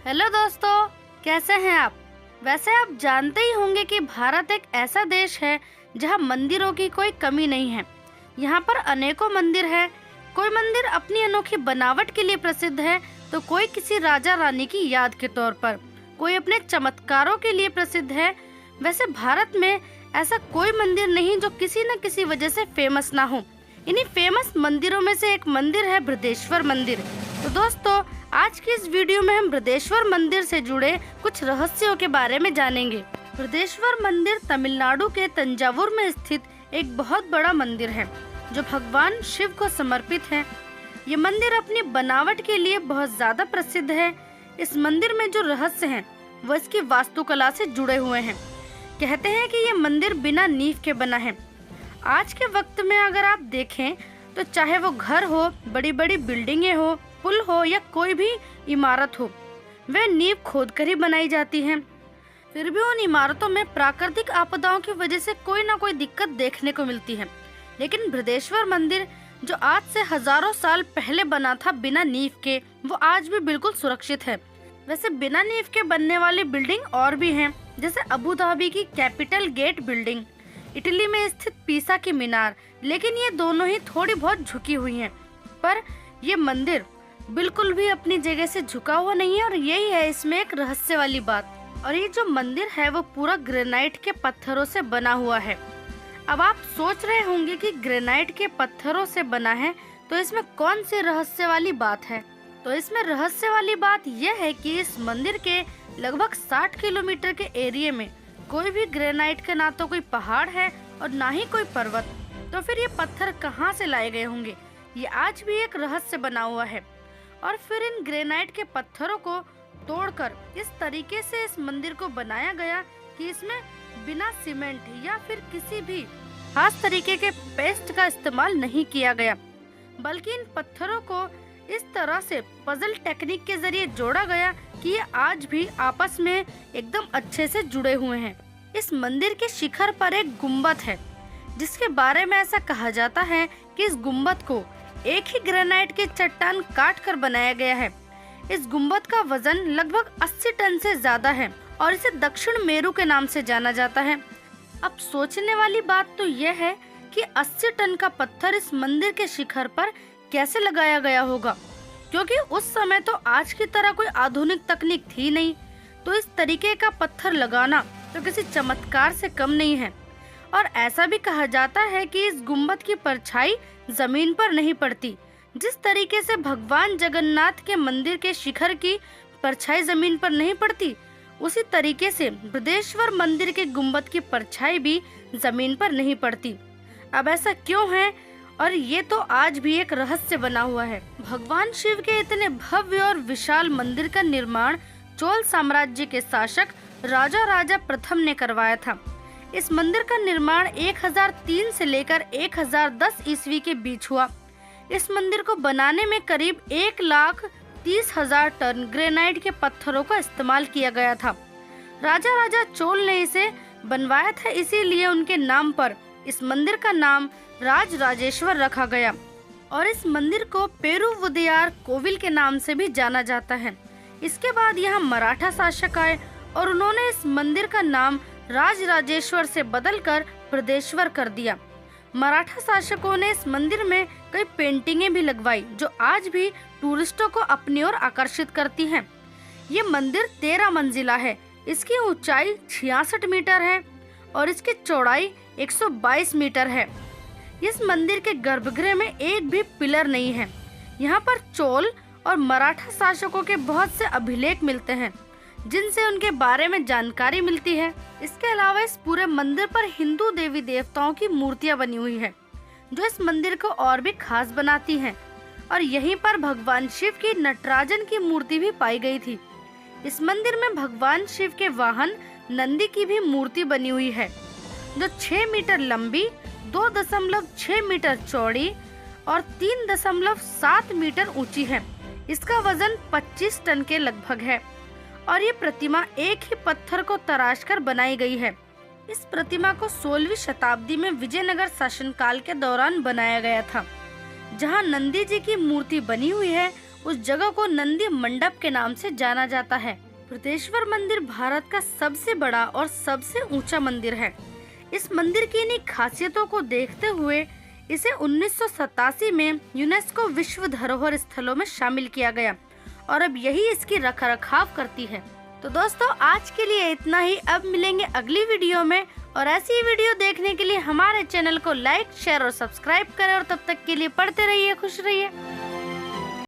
Hello दोस्तों, कैसे हैं आप। वैसे आप जानते ही होंगे कि भारत एक ऐसा देश है जहां मंदिरों की कोई कमी नहीं है। यहां पर अनेकों मंदिर है। कोई मंदिर अपनी अनोखी बनावट के लिए प्रसिद्ध है तो कोई किसी राजा रानी की याद के तौर पर, कोई अपने चमत्कारों के लिए प्रसिद्ध है। वैसे भारत में ऐसा कोई मंदिर नहीं जो किसी न किसी वजह से फेमस ना हो। इन्हीं फेमस मंदिरों में से एक मंदिर है बृहदेश्वर मंदिर। तो दोस्तों, आज की इस वीडियो में हम बृहदेश्वर मंदिर से जुड़े कुछ रहस्यों के बारे में जानेंगे। बृहदेश्वर मंदिर तमिलनाडु के तंजावुर में स्थित एक बहुत बड़ा मंदिर है जो भगवान शिव को समर्पित है। ये मंदिर अपनी बनावट के लिए बहुत ज्यादा प्रसिद्ध है। इस मंदिर में जो रहस्य हैं वो इसकी वास्तुकला से जुड़े हुए हैं। कहते हैं कि ये मंदिर बिना नींव के बना है। आज के वक्त में अगर आप देखें तो चाहे वो घर हो, बड़ी बड़ी बिल्डिंगें हो, पुल हो या कोई भी इमारत हो, वे नींव खोदकर ही बनाई जाती हैं। फिर भी उन इमारतों में प्राकृतिक आपदाओं की वजह से कोई ना कोई दिक्कत देखने को मिलती है। लेकिन बृहदेश्वर मंदिर जो आज से हजारों साल पहले बना था बिना नींव के, वो आज भी बिल्कुल सुरक्षित है। वैसे बिना नींव के बनने वाली बिल्डिंग और भी हैं, जैसे अबू धाबी की कैपिटल गेट बिल्डिंग, इटली में स्थित पीसा की मीनार। लेकिन ये दोनों ही थोड़ी बहुत झुकी हुई हैं, पर ये मंदिर बिल्कुल भी अपनी जगह से झुका हुआ नहीं है। और यही है इसमें एक रहस्य वाली बात। और ये जो मंदिर है वो पूरा ग्रेनाइट के पत्थरों से बना हुआ है। अब आप सोच रहे होंगे कि ग्रेनाइट के पत्थरों से बना है तो इसमें कौन सी रहस्य वाली बात है। तो इसमें रहस्य वाली बात यह है कि इस मंदिर के लगभग 60 किलोमीटर के एरिया में कोई भी ग्रेनाइट का ना तो कोई पहाड़ है और ना ही कोई पर्वत। तो फिर ये पत्थर कहाँ से लाए गए होंगे, ये आज भी एक रहस्य बना हुआ है। और फिर इन ग्रेनाइट के पत्थरों को तोड़कर इस तरीके से इस मंदिर को बनाया गया कि इसमें बिना सीमेंट या फिर किसी भी खास तरीके के पेस्ट का इस्तेमाल नहीं किया गया, बल्कि इन पत्थरों को इस तरह से पजल टेक्निक के जरिए जोड़ा गया कि ये आज भी आपस में एकदम अच्छे से जुड़े हुए हैं। इस मंदिर के शिखर पर एक गुम्बद है जिसके बारे में ऐसा कहा जाता है कि इस गुम्बद को एक ही ग्रेनाइट की चट्टान काट कर बनाया गया है। इस गुम्बद का वजन लगभग 80 टन से ज्यादा है और इसे दक्षिण मेरू के नाम से जाना जाता है। अब सोचने वाली बात तो यह है कि 80 टन का पत्थर इस मंदिर के शिखर पर कैसे लगाया गया होगा, क्योंकि उस समय तो आज की तरह कोई आधुनिक तकनीक थी नहीं। तो इस तरीके का पत्थर लगाना तो किसी चमत्कार से कम नहीं है। और ऐसा भी कहा जाता है कि इस गुम्बद की परछाई जमीन पर नहीं पड़ती। जिस तरीके से भगवान जगन्नाथ के मंदिर के शिखर की परछाई जमीन पर नहीं पड़ती, उसी तरीके से बृहदेश्वर मंदिर के गुम्बद की परछाई भी जमीन पर नहीं पड़ती। अब ऐसा क्यों है, और ये तो आज भी एक रहस्य बना हुआ है। भगवान शिव के इतने भव्य और विशाल मंदिर का निर्माण चोल साम्राज्य के शासक राजा राजा प्रथम ने करवाया था। इस मंदिर का निर्माण 1003 से लेकर 1010 ईस्वी के बीच हुआ। इस मंदिर को बनाने में करीब 1,30,000 टन ग्रेनाइट के पत्थरों का इस्तेमाल किया गया था। राजा राजा चोल ने इसे बनवाया था, इसीलिए उनके नाम पर इस मंदिर का नाम राज राजेश्वर रखा गया। और इस मंदिर को पेरुवुदयार कोविल के नाम से भी जाना जाता है। इसके बाद यहाँ मराठा शासक आए और उन्होंने इस मंदिर का नाम राज राजेश्वर से बदलकर बृहदेश्वर कर दिया। मराठा शासकों ने इस मंदिर में कई पेंटिंगें भी लगवाई जो आज भी टूरिस्टों को अपनी ओर आकर्षित करती हैं। ये मंदिर 13 मंजिला है। इसकी ऊंचाई 66 मीटर है और इसकी चौड़ाई 122 मीटर है। इस मंदिर के गर्भगृह में एक भी पिलर नहीं है। यहाँ पर चोल और मराठा शासकों के बहुत से अभिलेख मिलते हैं जिनसे उनके बारे में जानकारी मिलती है। इसके अलावा इस पूरे मंदिर पर हिंदू देवी देवताओं की मूर्तियां बनी हुई है जो इस मंदिर को और भी खास बनाती हैं। और यहीं पर भगवान शिव की नटराजन की मूर्ति भी पाई गई थी। इस मंदिर में भगवान शिव के वाहन नंदी की भी मूर्ति बनी हुई है जो 6 मीटर लंबी, 2.6 मीटर चौड़ी और 3.7 मीटर ऊंची है। इसका वजन 25 टन के लगभग है और ये प्रतिमा एक ही पत्थर को तराशकर बनाई गई है। इस प्रतिमा को 16वीं शताब्दी में विजयनगर शासनकाल के दौरान बनाया गया था। जहां नंदी जी की मूर्ति बनी हुई है उस जगह को नंदी मंडप के नाम से जाना जाता है। बृहदेश्वर मंदिर भारत का सबसे बड़ा और सबसे ऊंचा मंदिर है। इस मंदिर की इन्हीं खासियतों को देखते हुए इसे 1987 में यूनेस्को विश्व धरोहर स्थलों में शामिल किया गया और अब यही इसकी रखरखाव करती है। तो दोस्तों आज के लिए इतना ही। अब मिलेंगे अगली वीडियो में और ऐसी वीडियो देखने के लिए हमारे चैनल को लाइक, शेयर और सब्सक्राइब करें और तब तक के लिए पढ़ते रहिए, खुश रहिए।